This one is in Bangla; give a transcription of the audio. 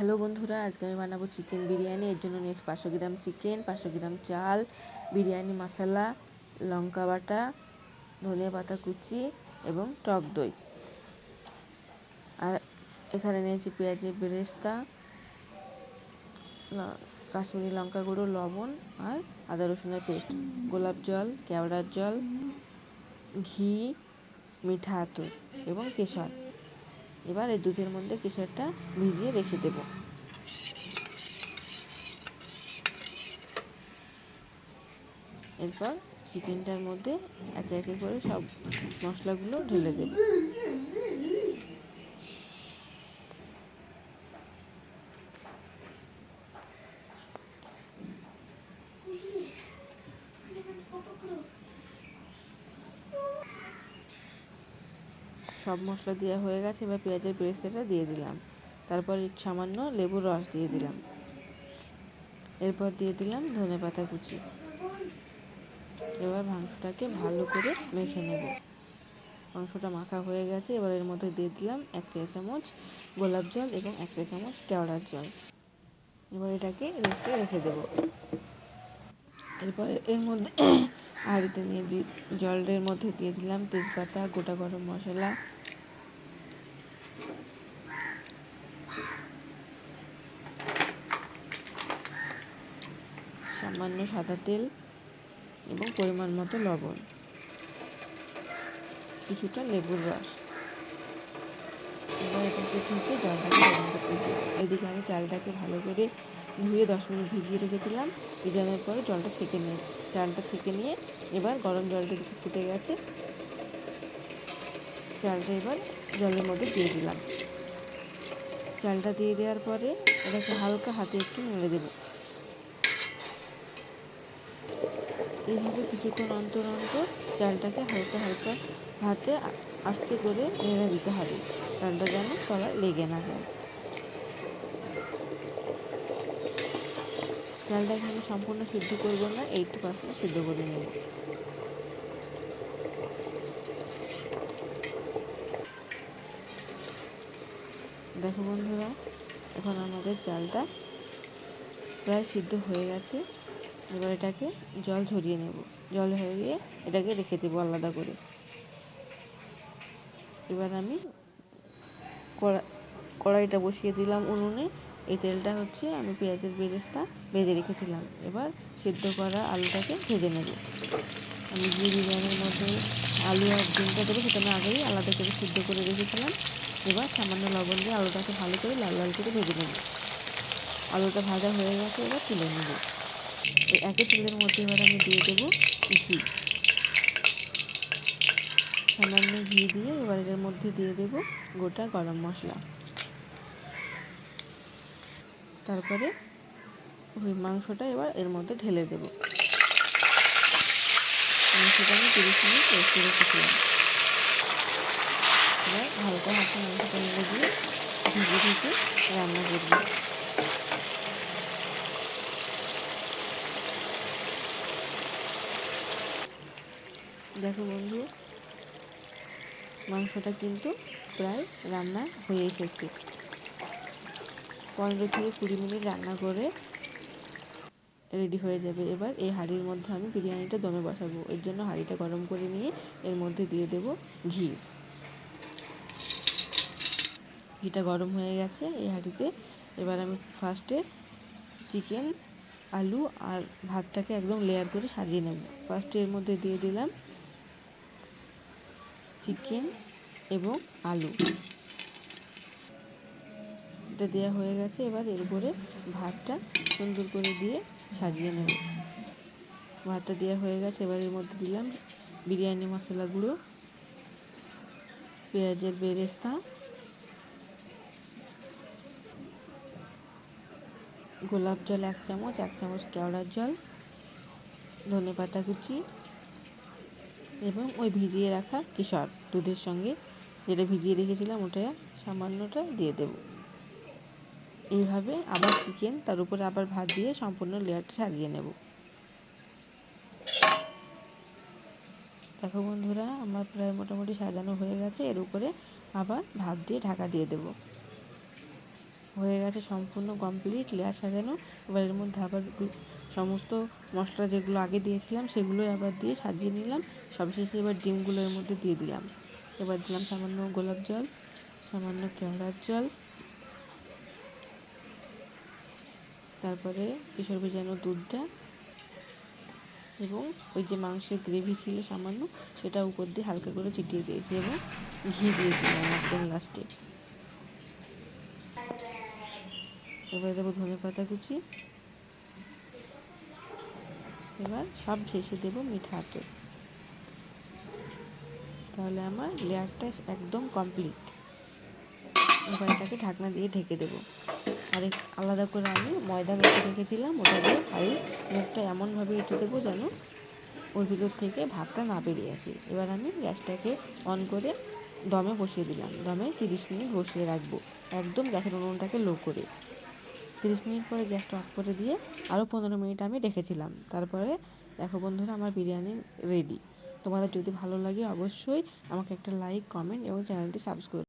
হ্যালো বন্ধুরা, আজকে আমি বানাবো চিকেন বিরিয়ানি। এর জন্য নিয়েছি 500 গ্রাম চিকেন, 500 গ্রাম চাল, বিরিয়ানি মশলা, লঙ্কা বাটা, ধনিয়া পাতা কুচি এবং টক দই। আর এখানে নিয়েছি পেঁয়াজের বেরেস্তা, কাশ্মীরি লঙ্কা গুঁড়ো, লবণ আর আদা রসুনের পেস্ট, গোলাপ জল, কেওড়ার জল, ঘি, মিঠা আতর এবং কেশর। এবার এই দুধের মধ্যে কেশরটা ভিজিয়ে রেখে দেব। এরপর চিকেনটার মধ্যে একে একে করে সব মশলাগুলো ঢেলে দেব। সব মশলা দেওয়া হয়ে গেছে। এবার পেঁয়াজের পেস্টটা দিয়ে দিলাম। তারপর সামান্য লেবুর রস দিয়ে দিলাম। এরপর দিয়ে দিলাম ধনেপাতা কুচি। এবার মাংসটাকে ভালো করে মেখে নেব। মাংসটা মাখা হয়ে গেছে। এবার এর মধ্যে দিয়ে দিলাম 1 চা চামচ গোলাপ জল এবং 1 চা চামচ কেওড়ার জল। এবার এটাকে রেস্টে রেখে দেব। এরপর এর মধ্যে হাঁড়িতে জলের মধ্যে দিয়ে দিলাম তেজপাতা, গোটা গরম মশলা, সামান্য সাদা তেল এবং পরিমাণ মতো লবণ, কিছুটা লেবুর রস। এবার এটাকে থেকে জলটাকে গরম করতে দিই। এদিকে আমি চালটাকে ভালো করে ধুয়ে 10 মিনিট ভিজিয়ে রেখেছিলাম। ভিজানোর পরে চালটা ছেঁকে নিয়ে এবার গরম জলটা ফুটে গেছে। চালটা এবার জলের মধ্যে দিয়ে দিলাম। চালটা দিয়ে দেওয়ার পরে এটাকে হালকা হাতে একটু নেড়ে দেব। এইভাবে কিছুক্ষণ অন্তর অন্তর চালটাকে হালকা হালকা হাতে আস্তে করে নেড়ে দিতে হবে, চালটা যেন তলায় লেগে না যায়। চালটাকে আমি সম্পূর্ণ সিদ্ধ করব না, 80% সিদ্ধ করে নেব। দেখো বন্ধুরা, এখন আমাদের চালটা প্রায় সিদ্ধ হয়ে গেছে। এবার এটাকে জল ঝরিয়ে নেব। জল ঝরিয়ে এটাকে রেখে দেবো আলাদা করে। এবার আমি কড়াইটা বসিয়ে দিলাম উনুনে। এই তেলটা হচ্ছে আমি পেঁয়াজের বেরেস্তা ভেজে রেখেছিলাম। এবার সিদ্ধ করা আলুটাকে ভেজে নেব। আমি যে বিরিয়ানির মধ্যে আলু আর ডিমটা দেবো সেটা আমি আগেই আলাদা করে সিদ্ধ করে রেখেছিলাম। এবার সামান্য লবণ দিয়ে আলুটাকে ভালো করে লাল লাল করে ভেজে নেব। আলুটা ভাজা হয়ে গেছে, এবার তুলে নেব। ওই একই তেলের মধ্যে এবার আমি দিয়ে দেবো ঘি। সামান্য ঘি দিয়ে এবার এর মধ্যে দিয়ে দেবো গোটা গরম মশলা। তারপরে ওই মাংসটা এবার এর মধ্যে ঢেলে দেব। মাংসটা আমি 30 মিনিট রেস্টে রেখেছিলাম। এবার হালকা হাতে মাংসটা নেড়ে দিয়ে ভিজে ভিজে রান্না করব। দেখো বন্ধু, মাংসটা কিন্তু প্রায় রান্না হয়ে এসেছে। 15 থেকে 20 মিনিট রান্না করে রেডি হয়ে যাবে। এবার এই হাঁড়ির মধ্যে আমি বিরিয়ানিটা দমে বসাবো। এর জন্য হাঁড়িটা গরম করে নিয়ে এর মধ্যে দিয়ে দেব ঘি। ঘিটা গরম হয়ে গেছে এই হাঁড়িতে। এবার আমি ফার্স্টে চিকেন, আলু আর ভাতটাকে একদম লেয়ার করে সাজিয়ে নেব। ফার্স্টে এর মধ্যে দিয়ে দিলাম চিকেন এবং আলু। এটা দেওয়া হয়ে গেছে। এবার এর উপরে ভাতটা সুন্দর করে দিয়ে সাজিয়ে নেব। ভাতটা দেওয়া হয়ে গেছে। এবার এর মধ্যে দিলাম বিরিয়ানি মশলা গুঁড়ো, পেঁয়াজের বেরেস্তা, গোলাপ জল 1 চামচ, 1 চামচ কেওড়ার জল, ধনেপাতা কুচি এবং ওই ভিজিয়ে রাখা কেশর দুধের সঙ্গে যেটা ভিজিয়ে রেখেছিলাম ওটা সামান্যটা দিয়ে দেব। এইভাবে আবার চিকেন, তার উপরে আবার ভাত দিয়ে সম্পূর্ণ লেয়ারটা সাজিয়ে নেব। দেখো বন্ধুরা, আমার প্রায় মোটামুটি সাজানো হয়ে গেছে। এর উপরে আবার ভাত দিয়ে ঢাকা দিয়ে দেব। হয়ে গেছে সম্পূর্ণ কমপ্লিট, লেয়ার সাজানো। এবার এর মধ্যে আবার সমস্ত মশলা যেগুলো আগে দিয়েছিলাম সেগুলোই আবার দিয়ে সাজিয়ে নিলাম। সবশেষে এবার ডিমগুলো এর মধ্যে দিয়ে দিলাম। এবার দিলাম সামান্য গোলাপ জল, সামান্য কেওড়ার জল, তারপরে কিশোর ভেজানো দুধটা এবং ওই যে মাংসের গ্রেভি ছিল সামান্য, সেটা উপর দিয়ে হালকা করে ছিটিয়ে দিয়েছি এবং ঘি দিয়েছিলাম একদম লাস্টে। এবারে দেবো ধনেপাতা কুচি, এবার সব শেষে দেবো মিঠা আতর। তাহলে আমার লেয়ারটা একদম কমপ্লিট। এবার এটাকে ঢাকনা দিয়ে ঢেকে দেবো। আর আলাদা করে আমি ময়দা মেখে রেখেছিলাম, ওটা দিয়ে হাঁড়ির মুখটা এমনভাবে এঁটে দেবো যেন ওর ভিতর থেকে ভাপটা না বেরিয়ে আসে। এবার আমি গ্যাসটাকে অন করে দমে বসিয়ে দিলাম। দমে 30 মিনিট বসিয়ে রাখবো, একদম গ্যাসের উনুনটাকে লো করে। 30 মিনিট পরে গ্যাসটা অফ করে দিয়ে আরও 15 মিনিট আমি রেখেছিলাম। তারপরে দেখো বন্ধুরা, আমার বিরিয়ানি রেডি। তোমাদের যদি ভালো লাগে অবশ্যই আমাকে একটা লাইক, কমেন্ট এবং চ্যানেলটি সাবস্ক্রাইব